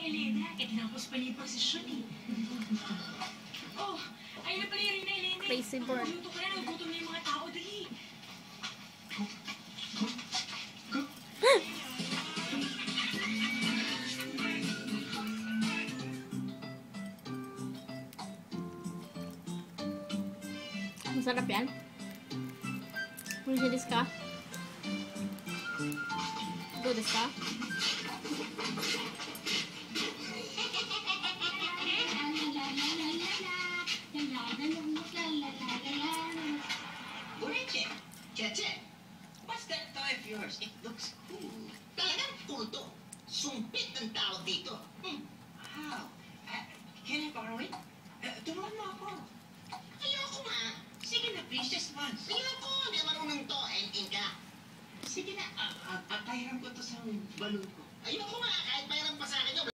Elena, tinapos pa niya yung posisyon eh. Oh, ayun na pala yung Rina Elena. Crazy bird. Luto ka na, nagutom na yung mga tao, dali. Masarap yan. Masarap desu ka? Do desu ka? Cheche, what's that toy of yours? It looks cool. Talagang cool to. Sumpit ang tawag dito. How? Can I borrow it? Turuan mo ako. Ayoko nga. Sige na, please, just once. Ayoko, hindi marunong to. And ka. Sige na, pahiram ko to sa balon ko. Ayoko nga, kahit pahiram pa sa akin yun.